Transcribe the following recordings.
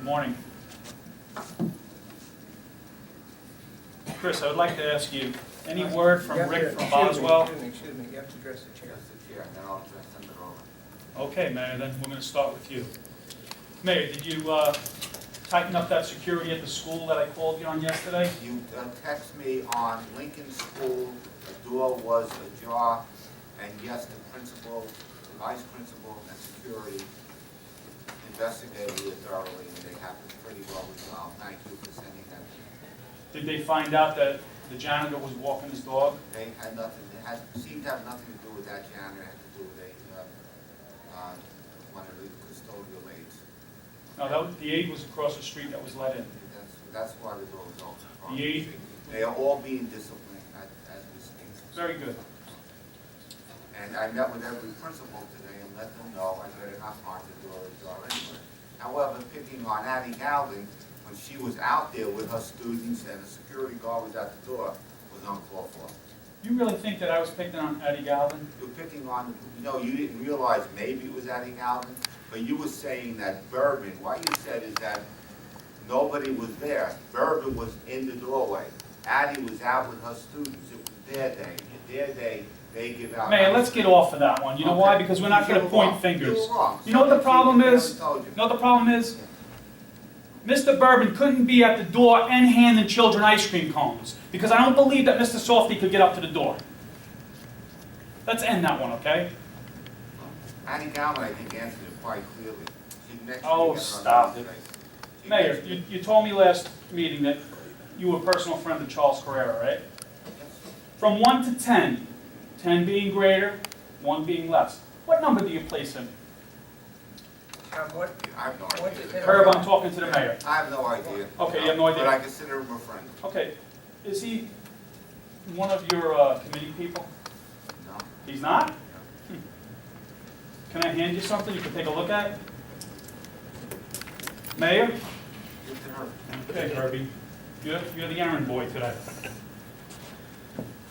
morning. Chris, I would like to ask you, any word from Rick from Boswell? Excuse me, you have to address the chair. The chair, then I'll send it over. Okay, Mayor, then we're going to start with you. Mayor, did you tighten up that security at the school that I called you on yesterday? You text me on Lincoln School, the door was ajar, and yes, the principal, the vice principal, and security investigated it thoroughly, and they have it pretty well resolved. Thank you for sending that. Did they find out that the janitor was walking his dog? They had nothing, seemed to have nothing to do with that janitor, it had to do with one of the custodial aides. No, the aide was across the street that was let in. That's why the door was open. The aide? They are all being disciplined as we speak. Very good. And I met with every principal today and let them know I better not mark the door ajar anyway. However, picking on Addie Galvin, when she was out there with her students and the security guard was at the door, was uncalled for. You really think that I was picking on Eddie Galvin? You're picking on, you didn't realize maybe it was Addie Galvin, but you were saying that Bergen, what you said is that nobody was there. Bergen was in the doorway. Addie was out with her students. It was their day. Their day, they give out. Mayor, let's get off of that one. You know why? Because we're not going to point fingers. You were wrong. You know what the problem is? I told you. You know what the problem is? Mr. Bergen couldn't be at the door and handing children ice cream cones because I don't believe that Mr. Softy could get up to the door. Let's end that one, okay? Addie Galvin, I think, answered it quite clearly. She mentioned Oh, it on stop Thursday. it. She Mayor, mentioned you told me last meeting that you were a personal friend of Charles Carrera, right? From 1 to 10, 10 being greater, 1 being less, what number do you place him? What, I have no what idea. did they- Herb, I'm talking to the mayor. I have no idea. Okay, you have no idea. But I consider him a friend. Okay, is he one of your committee people? No. He's not? Can I hand you something you can take a look at? Mayor? Give it to her. Okay, Herbie. You're the errand boy today.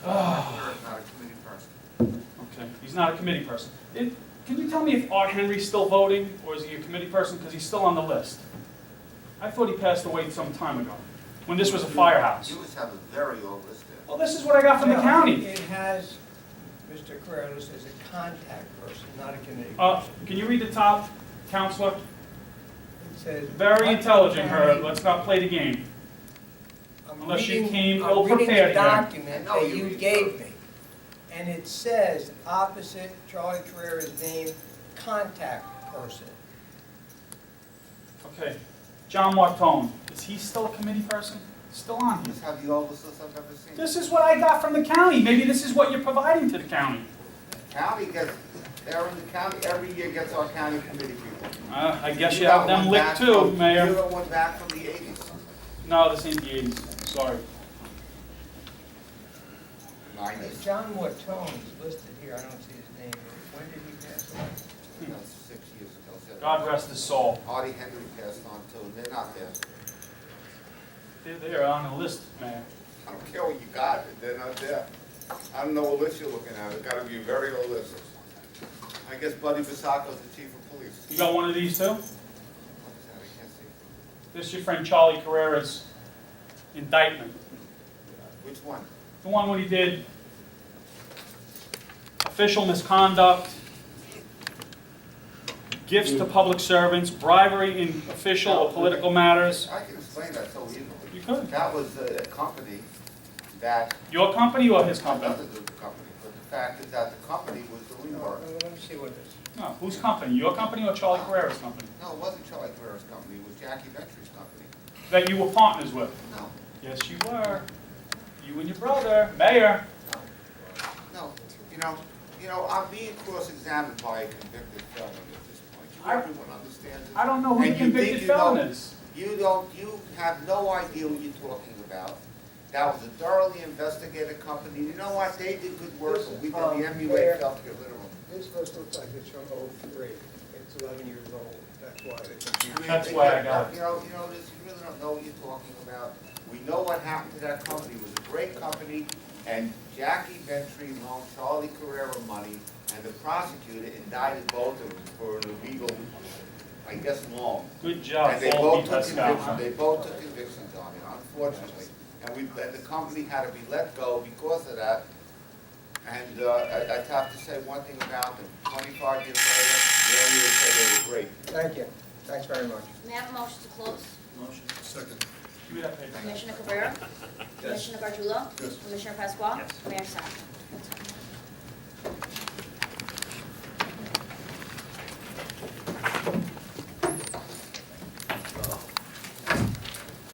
Her, not a committee person. Okay, he's not a committee person. Can you tell me if Art Henry's still voting, or is he a committee person, because he's still on the list? I thought he passed away some time ago, when this was a firehouse. You always have a very old list there. Well, this is what I got from the No, county. It has Mr. Carrera as a contact person, not a committee. Can you read the top, Counselor? It says. Very intelligent, Herb. Let's not play the game. Unless you came ill-prepared I'm here. reading the document I know that you you read gave me, and it says opposite Charlie Carrera's name, contact person. Okay. John Martone, is he still a committee person? Still on here. This have the oldest list I've ever seen. This is what I got from the county. Maybe this is what you're providing to the county. County gets, they're in the county, every year gets our county committee people. I guess you have them licked too, Mayor. You're the one back from the 80s. No, this ain't the 80s. Sorry. 90s. John Mortone is listed here, I don't see his name. When did he pass away? That's 6 years ago. 7. God rest his soul. Artie Henry passed on too. They're not there. They're on the list, Mayor. I don't care what you got, they're not there. I don't know what list you're looking at. It's got to be a very old list. I guess Buddy Bisacco's the chief of police. You got one of these too? What is that? I can't see. This is your friend Charlie Carrera's indictment. Which one? The one when he did official misconduct, gifts to public servants, bribery in official or political matters. I can explain that so easily. You could. That was a company that, Your company or his company? nothing to do with the company, but the fact is that the company was doing work. Let me see what it is. No, whose company? Your company or Charlie Carrera's company? No, it wasn't Charlie Carrera's company, it was Jackie Ventry's company. That you were partners with? No, Yes, you were. You and your brother, Mayor. no, I'm being cross-examined by a convicted felon at this point. Everyone understands it. I don't know who the And you think convicted you felon know- is. You have no idea what you're talking about. That was a thoroughly investigated company. You know what, they did good work, but we did the MUA felt to get rid of them. This list looks like it's from '03. It's 11 years old, that's why they I confused. mean, That's they why get- I got it. You know, this, you really don't know what you're talking about. We know what happened to that company. It was a great company, and Jackie Ventry loaned Charlie Carrera money, and the prosecutor indicted both of them for an illegal I guess, long. Good job, And they Paul both took Pascal. convictions, they both took convictions on it, unfortunately. And the company had to be let go because of that. And I'd have to say one thing about them, 25 years later, we only would say they were great. Thank you. Thanks very much. May I have a motion to close? Motion. Second. Give me that paper. Commissioner Cabrera? Commissioner Gargiulo? Yes. Commissioner Pasquale? Yes. Mayor Sasha?